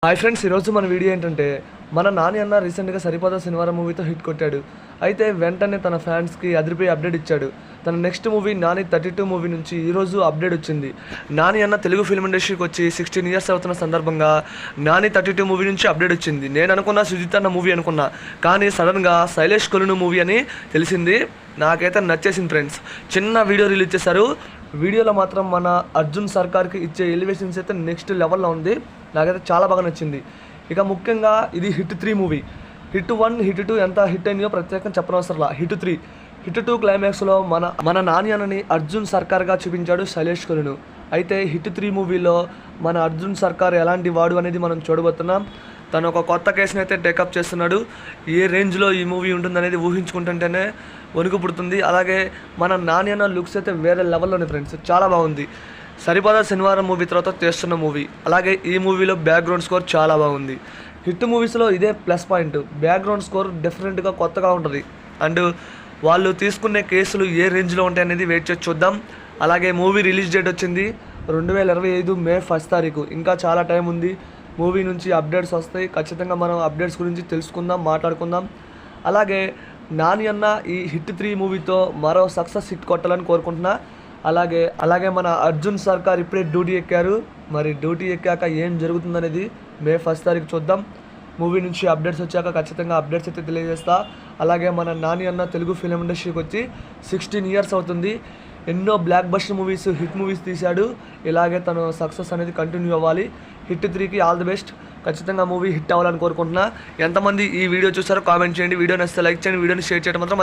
Hi friends, ఈరోజు మన video ఏంటంటే మన నాని అన్న రీసెంట్గా సరిపోదా శనివారం మూవీతో హిట్ కొట్టాడు. అయితే వెంటనే తన ఫ్యాన్స్కి అదిరిపోయి అప్డేట్ ఇచ్చాడు. తన నెక్స్ట్ మూవీ నాని 32 మూవీ నుంచి ఈరోజు అప్డేట్ వచ్చింది. నాని అన్న తెలుగు ఫిల్మ్ ఇండస్ట్రీకి వచ్చి 16 ఇయర్స్ అవుతున్న సందర్భంగా నాని 32 మూవీ నుంచి అప్డేట్ వచ్చింది. నేను అనుకున్నా సుజిత్ అన్న మూవీ అనుకున్నా, కానీ సడన్గా శైలేష్ కొలును మూవీ అని తెలిసింది. నాకైతే నచ్చేసింది ఫ్రెండ్స్. చిన్న వీడియో రిలీజ్ చేశారు. వీడియోలో మాత్రం మన అర్జున్ సర్కార్కి ఇచ్చే ఎలివేషన్స్ అయితే నెక్స్ట్ లెవెల్లో ఉంది. నాకైతే చాలా బాగా నచ్చింది. ఇక ముఖ్యంగా ఇది హిట్ 3 మూవీ. హిట్ 1 హిట్ 2 ఎంత హిట్ అయినాయో ప్రత్యేకంగా చెప్పనవసరంలా. హిట్ 2 క్లైమాక్స్లో మన నాని అన్నని అర్జున్ సర్కార్గా చూపించాడు శైలేష్ కొలును. అయితే హిట్ 3 మూవీలో మన అర్జున్ సర్కార్ ఎలాంటి వాడు అనేది మనం చూడబోతున్నాం. తను ఒక కొత్త కేసుని అయితే టేకప్ చేస్తున్నాడు. ఏ రేంజ్లో ఈ మూవీ ఉంటుందనేది ఊహించుకుంటుంటేనే వణుకు పుడుతుంది. అలాగే మన నాని అన్న లుక్స్ అయితే వేరే లెవెల్లోనే ఫ్రెండ్స్, చాలా బాగుంది. సరిపోదా శనివారం మూవీ తర్వాత చేస్తున్న మూవీ. అలాగే ఈ మూవీలో బ్యాక్గ్రౌండ్ స్కోర్ చాలా బాగుంది. హిట్ మూవీస్లో ఇదే ప్లస్ పాయింట్. బ్యాక్గ్రౌండ్ స్కోర్ డిఫరెంట్గా కొత్తగా ఉంటుంది. అండ్ వాళ్ళు తీసుకునే కేసులు ఏ రేంజ్లో ఉంటాయి అనేది వెయిట్ చేసి చూద్దాం. అలాగే మూవీ రిలీజ్ డేట్ వచ్చింది 2025 మే 1 తారీఖు. ఇంకా చాలా టైం ఉంది. మూవీ నుంచి అప్డేట్స్ వస్తాయి. ఖచ్చితంగా మనం అప్డేట్స్ గురించి తెలుసుకుందాం, మాట్లాడుకుందాం. అలాగే నాని అన్న ఈ హిట్ 3 మూవీతో మరో సక్సెస్ హిట్ కొట్టాలని కోరుకుంటున్నా. అలాగే మన అర్జున్ సర్కార్ ఇప్పుడే డ్యూటీ ఎక్కారు. మరి డ్యూటీ ఎక్కాక ఏం జరుగుతుందనేది మే 1 తారీఖు చూద్దాం. మూవీ నుంచి అప్డేట్స్ వచ్చాక ఖచ్చితంగా అప్డేట్స్ అయితే తెలియజేస్తా. అలాగే మన నాని అన్న తెలుగు ఫిలిం ఇండస్ట్రీకి వచ్చి 16 ఇయర్స్ అవుతుంది. ఎన్నో block buster movies, hit movies తీశాడు. ఇలాగే తను సక్సెస్ అనేది కంటిన్యూ అవ్వాలి. హిట్ 3కి ఆల్ ది బెస్ట్. ఖచ్చితంగా మూవీ హిట్ అవ్వాలని కోరుకుంటున్నా. ఎంతమంది ఈ వీడియో చూసారో కామెంట్ చేయండి. వీడియో నచ్చితే లైక్ చేయండి. వీడియోని షేర్ చేయడం మాత్రం